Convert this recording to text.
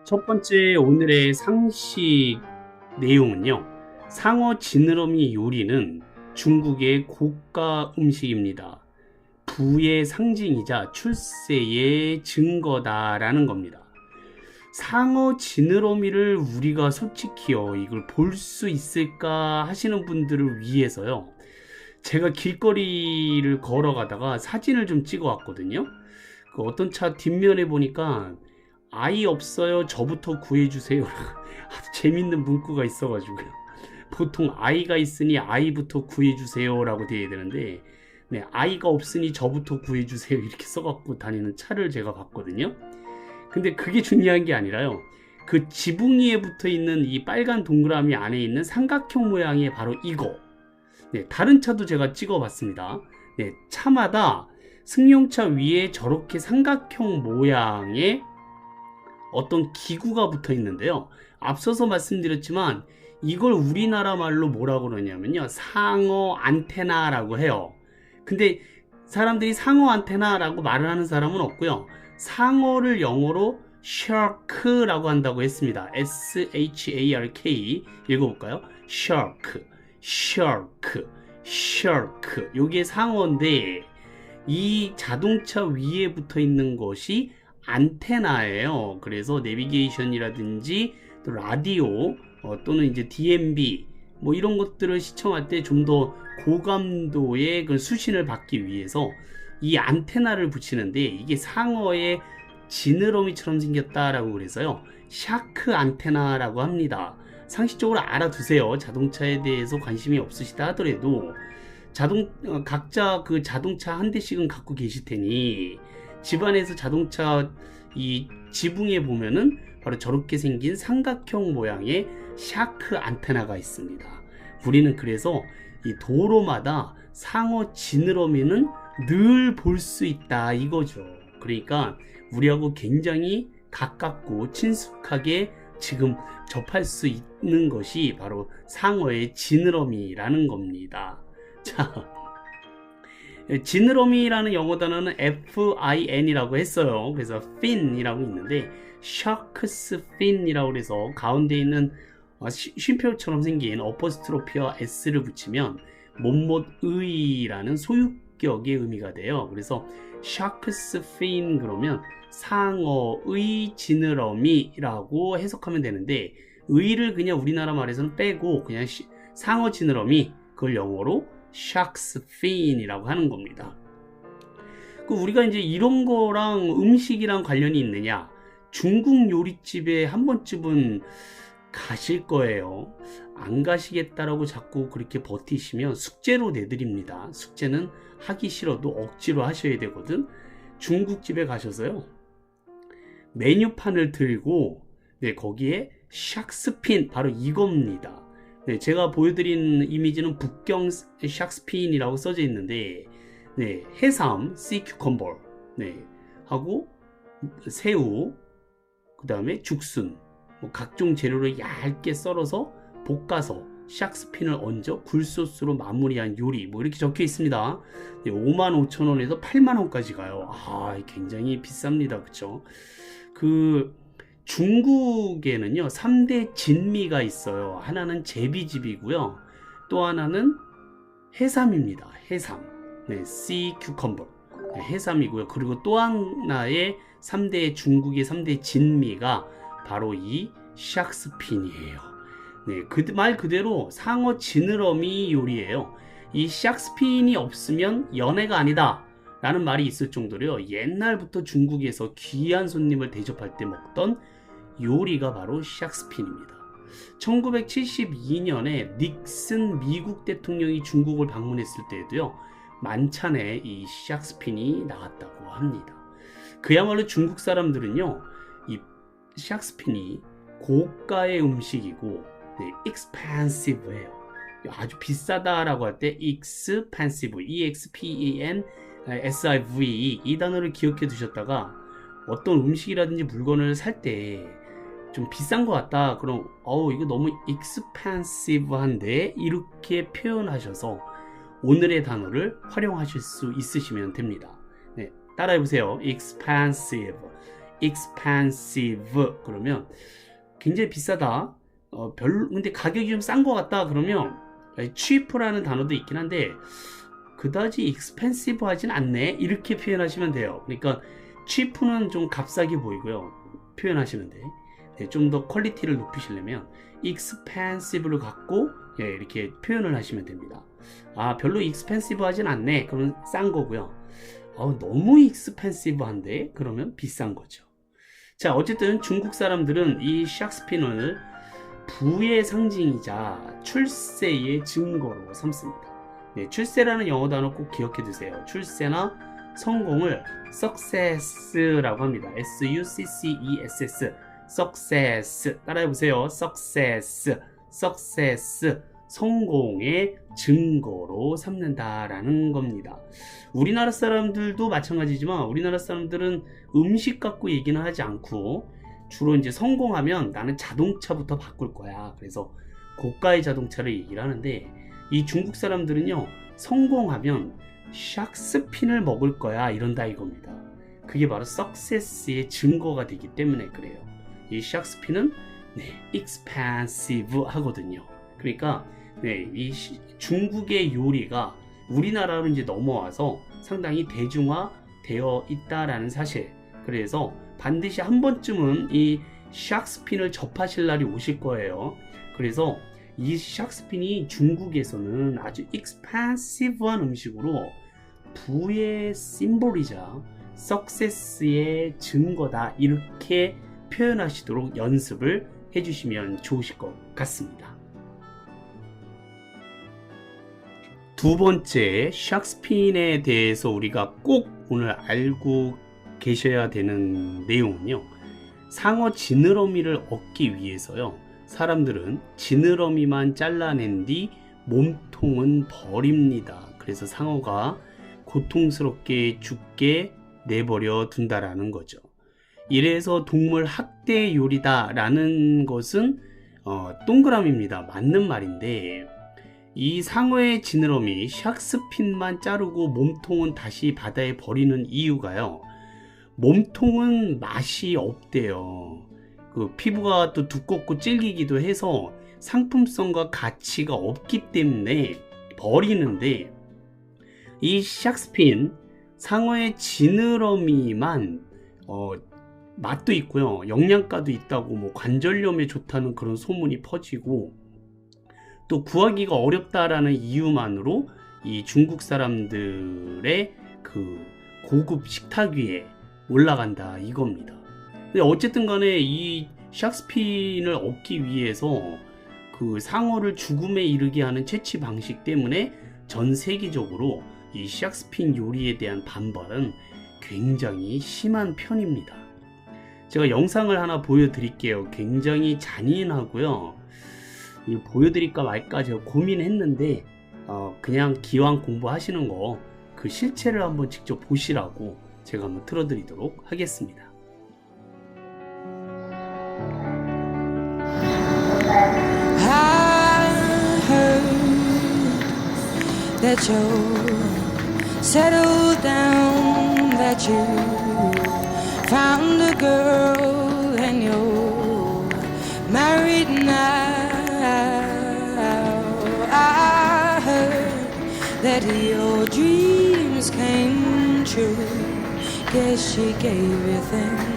첫 번째 오늘의 상식 내용은요. 상어 지느러미 요리는 중국의 고가 음식입니다. 부의 상징이자 출세의 증거다라는 겁니다. 상어 지느러미를 우리가 솔직히요, 이걸 볼 수 있을까 하시는 분들을 위해서요. 제가 길거리를 걸어가다가 사진을 좀 찍어 왔거든요. 그 어떤 차 뒷면에 보니까 아이 없어요, 저부터 구해주세요. 아주 재밌는 문구가 있어가지고요. 보통 아이가 있으니 아이부터 구해주세요 라고 되어야 되는데, 네, 아이가 없으니 저부터 구해주세요 이렇게 써갖고 다니는 차를 제가 봤거든요. 근데 그게 중요한 게 아니라요, 그 지붕 위에 붙어 있는 이 빨간 동그라미 안에 있는 삼각형 모양의 바로 이거. 네, 다른 차도 제가 찍어 봤습니다. 네, 차마다 승용차 위에 저렇게 삼각형 모양의 어떤 기구가 붙어 있는데요. 앞서서 말씀드렸지만 이걸 우리나라 말로 뭐라고 그러냐면요, 상어 안테나라고 해요. 근데 사람들이 상어 안테나라고 말을 하는 사람은 없고요. 상어를 영어로 shark라고 한다고 했습니다. S-H-A-R-K 읽어볼까요? shark, shark, shark. 요게 상어인데 이 자동차 위에 붙어 있는 것이 안테나예요. 그래서 내비게이션이라든지 또 라디오 또는 이제 DMB 뭐 이런 것들을 시청할 때 좀 더 고감도의 그 수신을 받기 위해서 이 안테나를 붙이는데, 이게 상어의 지느러미처럼 생겼다라고 그래서요, 샤크 안테나라고 합니다. 상식적으로 알아두세요. 자동차에 대해서 관심이 없으시다 하더라도 각자 그 자동차 한 대씩은 갖고 계실 테니 집안에서 자동차 이 지붕에 보면은 바로 저렇게 생긴 삼각형 모양의 샤크 안테나가 있습니다. 우리는 그래서 이 도로마다 상어 지느러미는 늘 볼 수 있다 이거죠. 그러니까 우리하고 굉장히 가깝고 친숙하게 지금 접할 수 있는 것이 바로 상어의 지느러미라는 겁니다. 자, 지느러미라는 영어 단어는 F-I-N이라고 했어요. 그래서 fin이라고 있는데 shark's fin이라고 해서 가운데 있는 쉼표처럼 생긴 어퍼스트로피와 s를 붙이면 못못의라는 소유격의 의미가 돼요. 그래서 shark's fin 그러면 상어의 지느러미라고 해석하면 되는데, 의를 그냥 우리나라 말에서는 빼고 그냥 상어 지느러미, 그걸 영어로 shark's fin이라고 하는 겁니다. 우리가 이제 이런 거랑 음식이랑 관련이 있느냐? 중국 요리집에 한 번쯤은 가실 거예요. 안 가시겠다라고 자꾸 그렇게 버티시면 숙제로 내드립니다. 숙제는 하기 싫어도 억지로 하셔야 되거든. 중국집에 가셔서요, 메뉴판을 들고 거기에 샥스핀, 바로 이겁니다. 제가 보여드린 이미지는 북경 샥스핀이라고 써져 있는데, 해삼, sea cucumber, 하고 새우, 그 다음에 죽순, 각종 재료를 얇게 썰어서 볶아서 샥스핀을 얹어 굴소스로 마무리한 요리, 이렇게 적혀 있습니다. 55,000원에서 80,000원까지 가요. 굉장히 비쌉니다. 그쵸? 중국에는요 3대 진미가 있어요. 하나는 제비집이고요, 또 하나는 해삼입니다. 해삼, sea cucumber, 해삼이고요. 그리고 또 하나의 중국의 3대 진미가 바로 이 샥스핀이에요. 그 말 그대로 상어 지느러미 요리예요. 이 샥스핀이 없으면 연애가 아니다 라는 말이 있을 정도로요, 옛날부터 중국에서 귀한 손님을 대접할 때 먹던 요리가 바로 샥스핀입니다. 1972년에 닉슨 미국 대통령이 중국을 방문했을 때에도요, 만찬에 이 샥스핀이 나왔다고 합니다. 그야말로 중국 사람들은요, 이 샥스핀이 고가의 음식이고 expensive예요. 아주 비싸다라고 할 때 expensive, E-X-P-E-N-S-I-V-E 이 단어를 기억해 두셨다가 어떤 음식이라든지 물건을 살 때 좀 비싼 것 같다, 그럼 이거 너무 expensive한데 이렇게 표현하셔서 오늘의 단어를 활용하실 수 있으시면 됩니다. 따라해보세요. expensive, expensive 그러면 굉장히 비싸다. 근데 가격이 좀 싼 것 같다. 그러면 cheap라는 단어도 있긴 한데 그다지 expensive 하진 않네. 이렇게 표현하시면 돼요. 그러니까 cheap는 좀 값싸게 보이고요. 표현하시는데 좀 더 퀄리티를 높이시려면 expensive를 갖고 이렇게 표현을 하시면 됩니다. 별로 expensive 하진 않네. 그러면 싼 거고요. 너무 expensive 한데? 그러면 비싼 거죠. 자, 어쨌든 중국 사람들은 이 샥스핀을 부의 상징이자 출세의 증거로 삼습니다. 출세라는 영어 단어 꼭 기억해 두세요. 출세나 성공을 success라고 합니다. S-U-C-C-E-S-S success 따라해보세요. success 성공의 증거로 삼는다라는 겁니다. 우리나라 사람들도 마찬가지지만 우리나라 사람들은 음식 갖고 얘기는 하지 않고 주로 이제 성공하면 나는 자동차부터 바꿀 거야. 그래서 고가의 자동차를 얘기를 하는데 이 중국 사람들은요 성공하면 샥스핀을 먹을 거야 이런다 이겁니다. 그게 바로 success의 증거가 되기 때문에 그래요. 이 샥스핀은 expensive 하거든요. 그러니까 이 중국의 요리가 우리나라로 이제 넘어와서 상당히 대중화되어 있다라는 사실. 그래서 반드시 한 번쯤은 이 샥스핀을 접하실 날이 오실 거예요. 그래서 이 샥스핀이 중국에서는 아주 expensive한 음식으로 부의 심볼이자 success의 증거다 이렇게 표현하시도록 연습을 해주시면 좋으실 것 같습니다. 두 번째, 샥스핀에 대해서 우리가 꼭 오늘 알고 계셔야 되는 내용은요. 상어 지느러미를 얻기 위해서요. 사람들은 지느러미만 잘라낸 뒤 몸통은 버립니다. 그래서 상어가 고통스럽게 죽게 내버려 둔다라는 거죠. 이래서 동물 학대 요리다라는 것은 동그라미입니다. 맞는 말인데 이 상어의 지느러미 샥스핀만 자르고 몸통은 다시 바다에 버리는 이유가요. 몸통은 맛이 없대요. 그 피부가 또 두껍고 질기기도 해서 상품성과 가치가 없기 때문에 버리는데 이 샥스핀 상어의 지느러미만 맛도 있고요. 영양가도 있다고 뭐 관절염에 좋다는 그런 소문이 퍼지고 또 구하기가 어렵다라는 이유만으로 이 중국 사람들의 그 고급 식탁 위에 올라간다 이겁니다. 근데 어쨌든 간에 이 샥스핀을 얻기 위해서 그 상어를 죽음에 이르게 하는 채취 방식 때문에 전 세계적으로 이 샥스핀 요리에 대한 반발은 굉장히 심한 편입니다. 제가 영상을 하나 보여드릴게요. 굉장히 잔인하고요. 보여드릴까 말까 제가 고민했는데 그냥 기왕 공부하시는 거 그 실체를 한번 직접 보시라고 제가 한번 틀어드리도록 하겠습니다. I heard that you settled down, that you found a girl and you're married now. I heard that your dreams came true. Guess she gave you things